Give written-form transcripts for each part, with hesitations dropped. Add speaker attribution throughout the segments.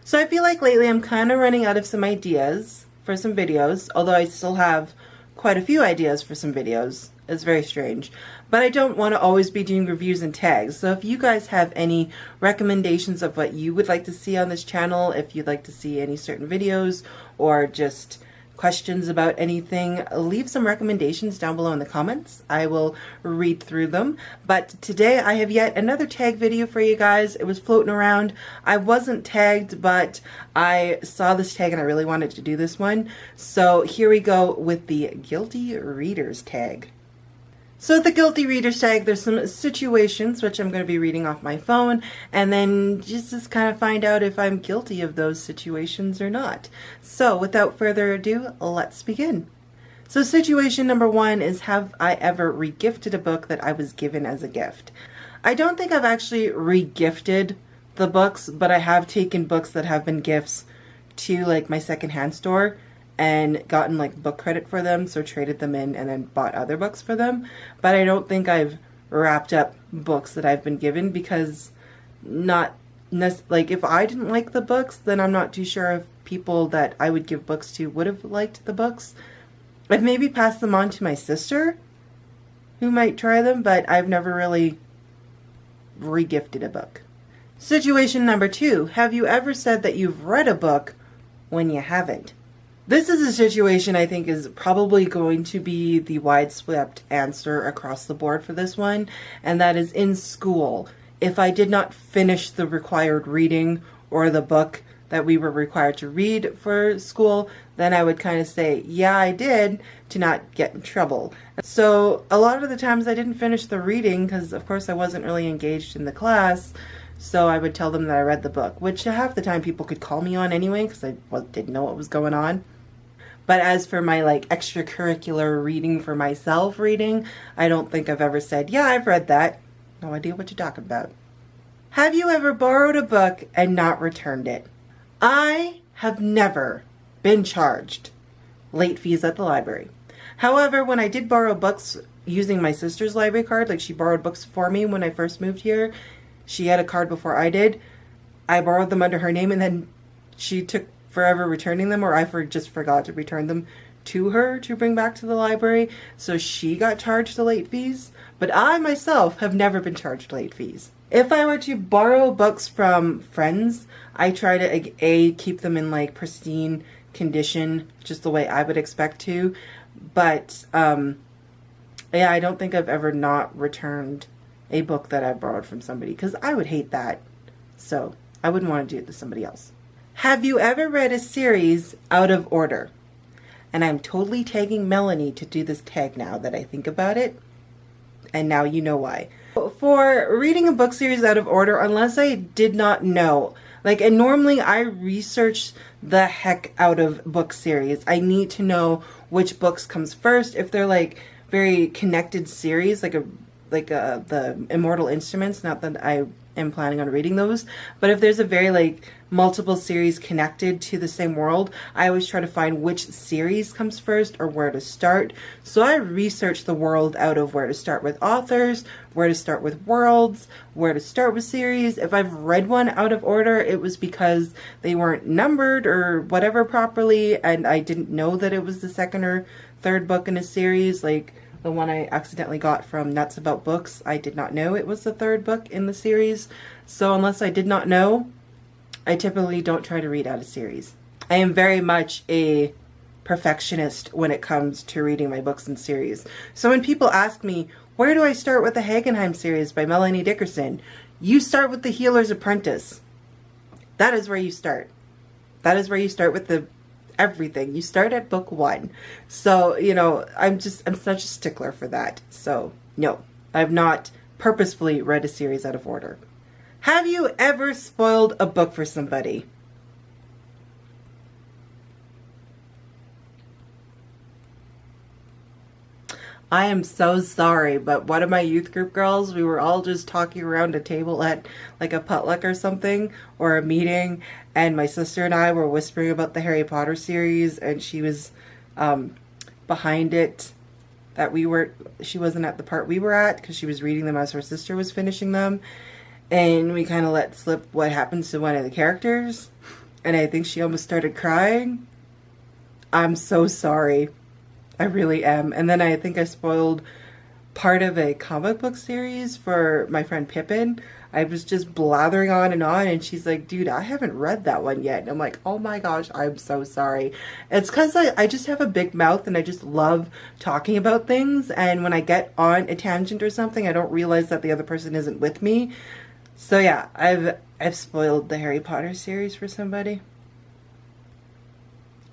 Speaker 1: So I feel like lately I'm kind of running out of some ideas for some videos, although I still have quite a few ideas for some videos. It's very strange. But I don't want to always be doing reviews and tags. So if you guys have any recommendations of what you would like to see on this channel, if you'd like to see any certain videos or just questions about anything, leave some recommendations down below in the comments. I will read through them. But today I have yet another tag video for you guys. It was floating around. I wasn't tagged, but I saw this tag and I really wanted to do this one. So here we go with the Guilty Readers tag. So the Guilty Readers tag, there's some situations which I'm going to be reading off my phone, and then just kind of find out if I'm guilty of those situations or not. So without further ado, let's begin. So situation number 1 is, have I ever regifted a book that I was given as a gift? I don't think I've actually regifted the books, but I have taken books that have been gifts to like my secondhand store and gotten like book credit for them, so traded them in and then bought other books for them. But I don't think I've wrapped up books that I've been given, because like if I didn't like the books, then I'm not too sure if people that I would give books to would have liked the books. I've maybe passed them on to my sister who might try them, but I've never really regifted a book. Situation number 2, have you ever said that you've read a book when you haven't? This is a situation I think is probably going to be the widespread answer across the board for this one, and that is in school. If I did not finish the required reading or the book that we were required to read for school, then I would kind of say, yeah, I did, to not get in trouble. So a lot of the times I didn't finish the reading because, of course, I wasn't really engaged in the class. So I would tell them that I read the book, which half the time people could call me on anyway because I didn't know what was going on. But as for my like extracurricular reading for myself reading, I don't think I've ever said, yeah, I've read that. No idea what you're talking about. Have you ever borrowed a book and not returned it? I have never been charged late fees at the library. However, when I did borrow books using my sister's library card, like she borrowed books for me when I first moved here, she had a card before I did. I borrowed them under her name, and then she took forever returning them, or I just forgot to return them to her to bring back to the library, so she got charged the late fees. But I myself have never been charged late fees. If I were to borrow books from friends, I try to keep them in like pristine condition, just the way I would expect to. But yeah, I don't think I've ever not returned a book that I borrowed from somebody, because I would hate that. So I wouldn't want to do it to somebody else. Have you ever read a series out of order? And I'm totally tagging Melanie to do this tag now that I think about it. And now you know why. For reading a book series out of order, unless I did not know, and normally I research the heck out of book series. I need to know which books comes first. If they're like very connected series, like the Immortal Instruments, not that I am planning on reading those, but if there's a very multiple series connected to the same world, I always try to find which series comes first or where to start. So I research the world out of where to start with authors, where to start with worlds, where to start with series. If I've read one out of order, it was because they weren't numbered or whatever properly, and I didn't know that it was the second or third book in a series. Like the one I accidentally got from Nuts About Books, I did not know it was the third book in the series. So unless I did not know, I typically don't try to read out a series. I am very much a perfectionist when it comes to reading my books in series. So when people ask me, where do I start with the Hagenheim series by Melanie Dickerson? You start with The Healer's Apprentice. That is where you start. That is where you start with everything. You start at book 1. So, I'm such a stickler for that. So, no, I've not purposefully read a series out of order. Have you ever spoiled a book for somebody? I am so sorry, but one of my youth group girls, we were all just talking around a table at like a potluck or something, or a meeting, and my sister and I were whispering about the Harry Potter series, and she was behind it, that she wasn't at the part we were at because she was reading them as her sister was finishing them, and we kind of let slip what happens to one of the characters. and I think she almost started crying. I'm so sorry. I really am. And then I think I spoiled part of a comic book series for my friend Pippin. I was just blathering on, and she's like, dude, I haven't read that one yet. And I'm like, oh my gosh, I'm so sorry. It's because I just have a big mouth and I just love talking about things. And when I get on a tangent or something, I don't realize that the other person isn't with me. So yeah, I've spoiled the Harry Potter series for somebody.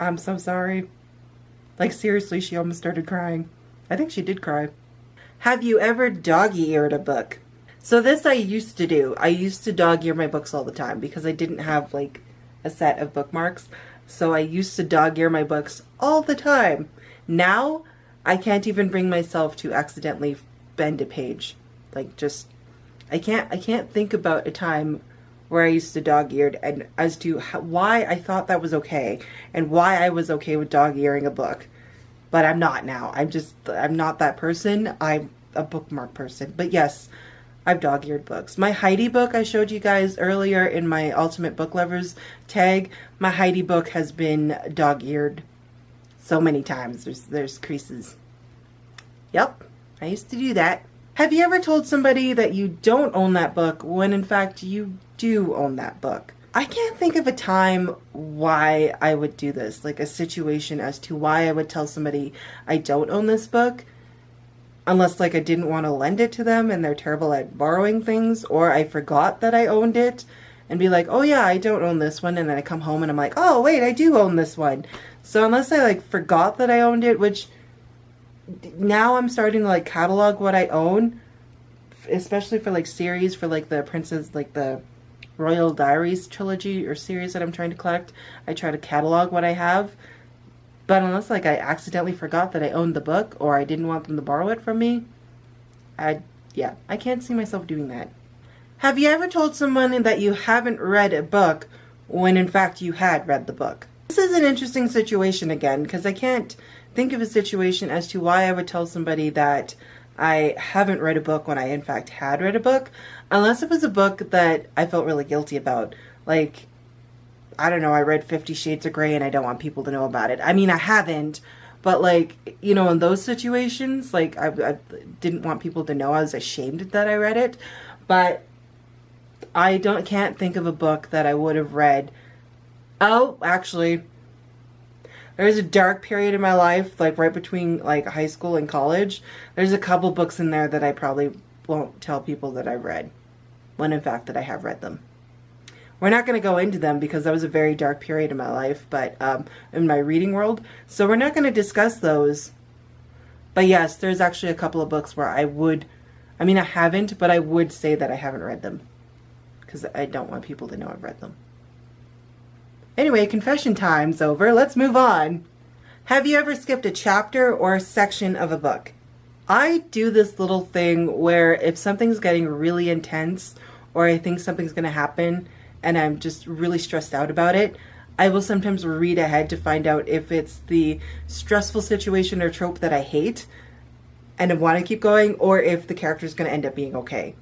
Speaker 1: I'm so sorry. Like, seriously, she almost started crying. I think she did cry. Have you ever dog-eared a book? So this I used to do. I used to dog-ear my books all the time because I didn't have like a set of bookmarks. So I used to dog-ear my books all the time. Now I can't even bring myself to accidentally bend a page. Like, just I can't think about a time where I used to dog-eared and as to why I thought that was okay and why I was okay with dog-earing a book. But I'm not now. I'm not that person. I'm a bookmark person. But yes, I've dog-eared books. My Heidi book I showed you guys earlier in my Ultimate Book Lovers tag. My Heidi book has been dog-eared so many times. There's creases. Yep, I used to do that. Have you ever told somebody that you don't own that book when in fact you do own that book? I can't think of a time why I would do this, like a situation as to why I would tell somebody I don't own this book. Unless like I didn't want to lend it to them and they're terrible at borrowing things, or I forgot that I owned it and be like, oh yeah, I don't own this one, and then I come home and I'm like, oh wait, I do own this one. So unless I like forgot that I owned it, which now I'm starting to like catalog what I own, especially for like series, for like the Princess, like the Royal Diaries trilogy or series that I'm trying to collect. I try to catalog what I have. But unless like I accidentally forgot that I owned the book or I didn't want them to borrow it from me, I can't see myself doing that. Have you ever told someone that you haven't read a book when in fact you had read the book? This is an interesting situation again, because I can't think of a situation as to why I would tell somebody that I haven't read a book when I in fact had read a book, unless it was a book that I felt really guilty about. Like, I don't know, I read 50 Shades of Grey and I don't want people to know about it. I mean, I haven't, but like, you know, in those situations, like I didn't want people to know. I was ashamed that I read it, but I can't think of a book that I would have read. Oh, actually, there's a dark period in my life, like right between like high school and college. There's a couple books in there that I probably won't tell people that I've read, when in fact that I have read them. We're not going to go into them because that was a very dark period in my life, but in my reading world. So we're not going to discuss those. But yes, there's actually a couple of books where I haven't, but I would say that I haven't read them because I don't want people to know I've read them. Anyway, confession time's over. Let's move on. Have you ever skipped a chapter or a section of a book? I do this little thing where if something's getting really intense or I think something's going to happen and I'm just really stressed out about it, I will sometimes read ahead to find out if it's the stressful situation or trope that I hate and I want to keep going, or if the character's going to end up being okay.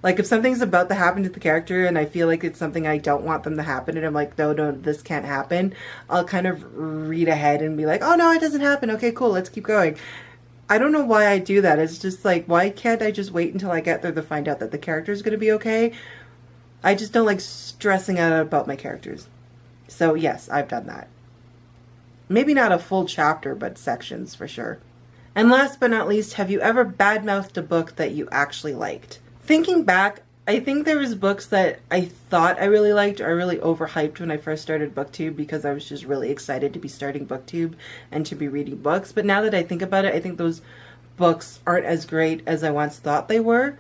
Speaker 1: Like if something's about to happen to the character and I feel like it's something I don't want them to happen and I'm like, no, this can't happen, I'll kind of read ahead and be like, oh no, it doesn't happen. Okay, cool, let's keep going. I don't know why I do that. It's just like, why can't I just wait until I get there to find out that the character's going to be okay? I just don't like stressing out about my characters. So yes, I've done that. Maybe not a full chapter, but sections for sure. And last but not least, have you ever badmouthed a book that you actually liked? Thinking back, I think there was books that I thought I really liked or really overhyped when I first started BookTube because I was just really excited to be starting BookTube and to be reading books. But now that I think about it, I think those books aren't as great as I once thought they were,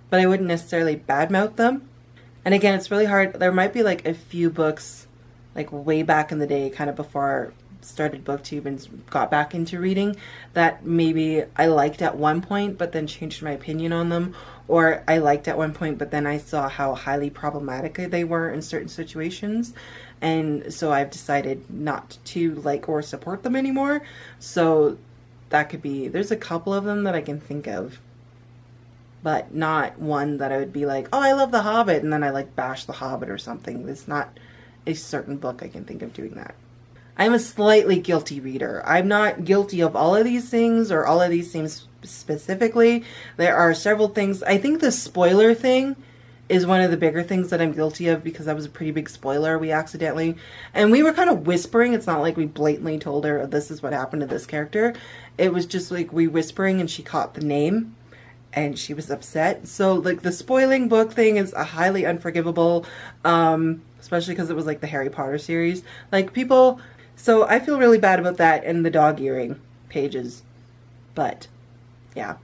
Speaker 1: but I wouldn't necessarily badmouth them. And again, it's really hard. There might be like a few books like way back in the day, kind of before I started BookTube and got back into reading, that maybe I liked at one point but then changed my opinion on them, or I liked at one point but then I saw how highly problematic they were in certain situations, and so I've decided not to like or support them anymore. So that could be, there's a couple of them that I can think of, but not one that I would be like, oh, I love The Hobbit, and then I like bash The Hobbit or something. It's not a certain book I can think of doing that. I'm a slightly guilty reader. I'm not guilty of all of these things or all of these things specifically. There are several things. I think the spoiler thing is one of the bigger things that I'm guilty of, because that was a pretty big spoiler. We accidentally, and we were kind of whispering. It's not like we blatantly told her, oh, this is what happened to this character. It was just like we whispering, and she caught the name and she was upset. So like the spoiling book thing is a highly unforgivable, especially because it was like the Harry Potter series. Like people, so I feel really bad about that and the dog earring pages. But yeah.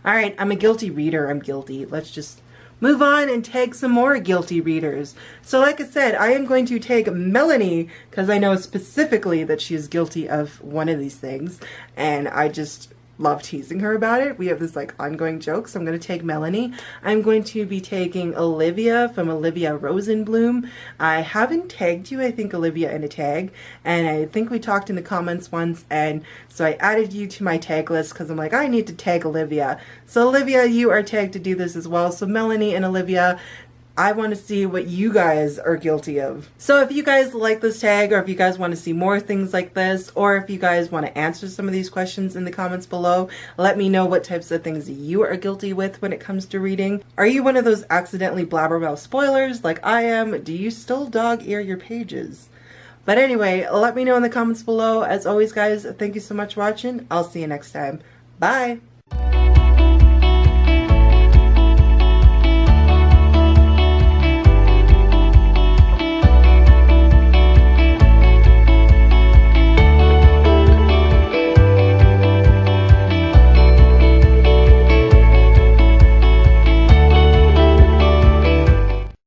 Speaker 1: All right, I'm a guilty reader. I'm guilty. Let's just move on and tag some more guilty readers. So like I said, I am going to tag Melanie because I know specifically that she is guilty of one of these things, and I just love teasing her about it. We have this like ongoing joke, so I'm going to tag Melanie. I'm going to be tagging Olivia from Olivia Rosenblum. I haven't tagged you, I think, Olivia, in a tag, and I think we talked in the comments once, and so I added you to my tag list because I'm like, I need to tag Olivia. So Olivia, you are tagged to do this as well. So Melanie and Olivia, I want to see what you guys are guilty of. So if you guys like this tag, or if you guys want to see more things like this, or if you guys want to answer some of these questions in the comments below, let me know what types of things you are guilty with when it comes to reading. Are you one of those accidentally blabbermouth spoilers like I am? Do you still dog ear your pages? But anyway, let me know in the comments below. As always, guys, thank you so much for watching. I'll see you next time. Bye!